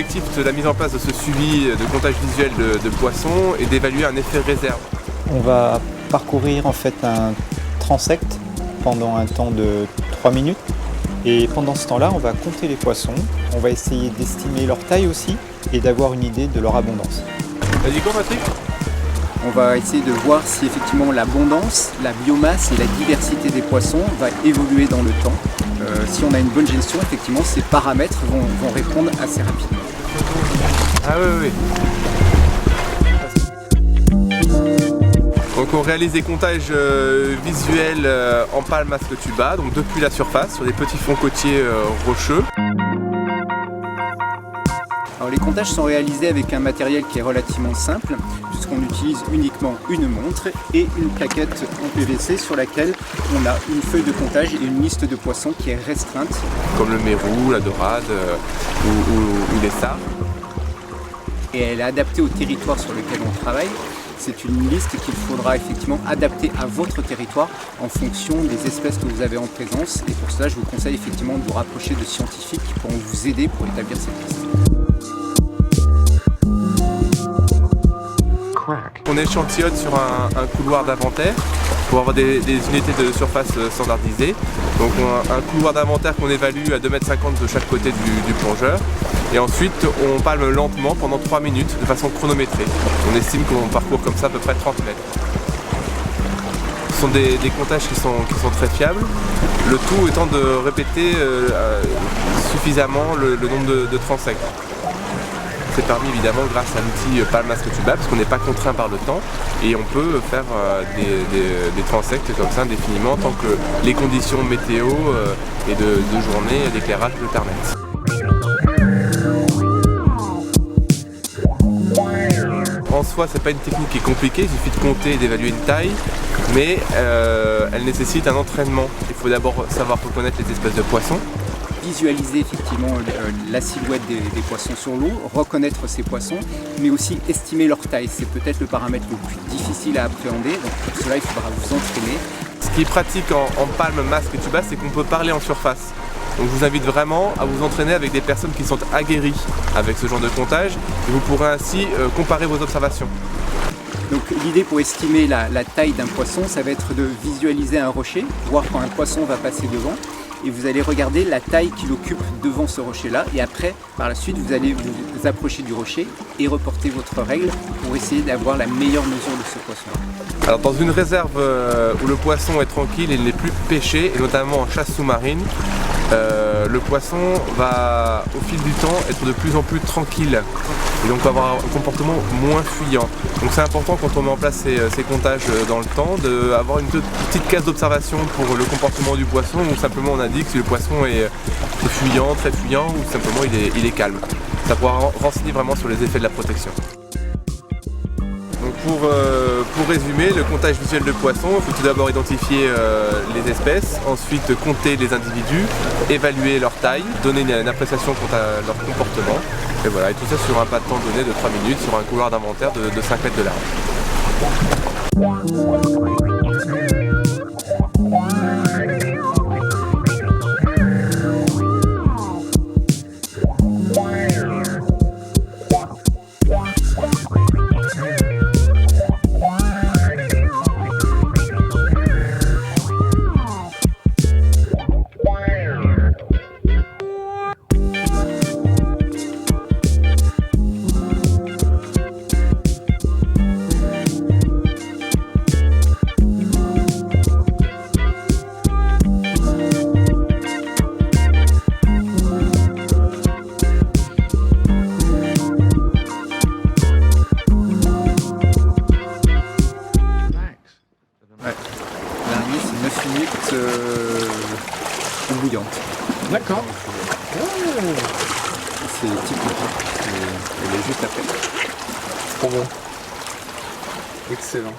l'objectif de la mise en place de ce suivi de comptage visuel de poissons est d'évaluer un effet réserve. On va parcourir en fait un transect pendant un temps de 3 minutes. Et pendant ce temps-là, on va compter les poissons, on va essayer d'estimer leur taille aussi et d'avoir une idée de leur abondance. T'as dit quoi, Patrick? On va essayer de voir si effectivement l'abondance, la biomasse et la diversité des poissons va évoluer dans le temps. Si on a une bonne gestion, effectivement, ces paramètres vont répondre assez rapidement. Ah oui, oui. Donc on réalise des comptages visuels en palme masque tuba, donc depuis la surface, sur des petits fonds côtiers rocheux. Alors, les comptages sont réalisés avec un matériel qui est relativement simple, puisqu'on utilise uniquement une montre et une plaquette en PVC sur laquelle on a une feuille de comptage et une liste de poissons qui est restreinte. Comme le mérou, la dorade ou les sards. Et elle est adaptée au territoire sur lequel on travaille. C'est une liste qu'il faudra effectivement adapter à votre territoire en fonction des espèces que vous avez en présence. Et pour cela, je vous conseille effectivement de vous rapprocher de scientifiques qui pourront vous aider pour établir cette liste. On échantillonne sur un couloir d'inventaire pour avoir des unités de surface standardisées. Donc un couloir d'inventaire qu'on évalue à 2,50 m de chaque côté du plongeur. Et ensuite on palme lentement pendant 3 minutes de façon chronométrée. On estime qu'on parcourt comme ça à peu près 30 mètres. Ce sont des comptages qui sont très fiables. Le tout étant de répéter suffisamment le nombre de transects. C'est permis évidemment grâce à l'outil palme masque tuba parce qu'on n'est pas contraint par le temps et on peut faire des transects comme ça indéfiniment tant que les conditions météo et de journée et d'éclairage le permettent. En soi, c'est pas une technique qui est compliquée, il suffit de compter et d'évaluer une taille, mais elle nécessite un entraînement. Il faut d'abord savoir reconnaître les espèces de poissons. Visualiser effectivement la silhouette des poissons sur l'eau, reconnaître ces poissons, mais aussi estimer leur taille. C'est peut-être le paramètre le plus difficile à appréhender, donc pour cela il faudra vous entraîner. Ce qui est pratique en palme, masque et tuba, c'est qu'on peut parler en surface. Donc je vous invite vraiment à vous entraîner avec des personnes qui sont aguerries avec ce genre de comptage et vous pourrez ainsi comparer vos observations. Donc l'idée pour estimer la taille d'un poisson, ça va être de visualiser un rocher, voir quand un poisson va passer devant. Et vous allez regarder la taille qu'il occupe devant ce rocher-là. Et après, par la suite, vous allez vous approcher du rocher et reporter votre règle pour essayer d'avoir la meilleure mesure de ce poisson-là. Alors dans une réserve où le poisson est tranquille, il n'est plus pêché, et notamment en chasse sous-marine, le poisson va au fil du temps être de plus en plus tranquille et donc avoir un comportement moins fuyant. Donc c'est important quand on met en place ces comptages dans le temps d'avoir une petite case d'observation pour le comportement du poisson où simplement on indique si le poisson est fuyant, très fuyant ou simplement il est calme. Ça pourra renseigner vraiment sur les effets de la protection. Donc pour résumer, le comptage visuel de poissons, il faut tout d'abord identifier les espèces, ensuite compter les individus, évaluer leur taille, donner une appréciation quant à leur comportement, et voilà, et tout ça sur un pas de temps donné de 3 minutes sur un couloir d'inventaire de 5 mètres de large. Bouillante. D'accord. C'est typique. Elle est juste après. Trop bon. Excellent.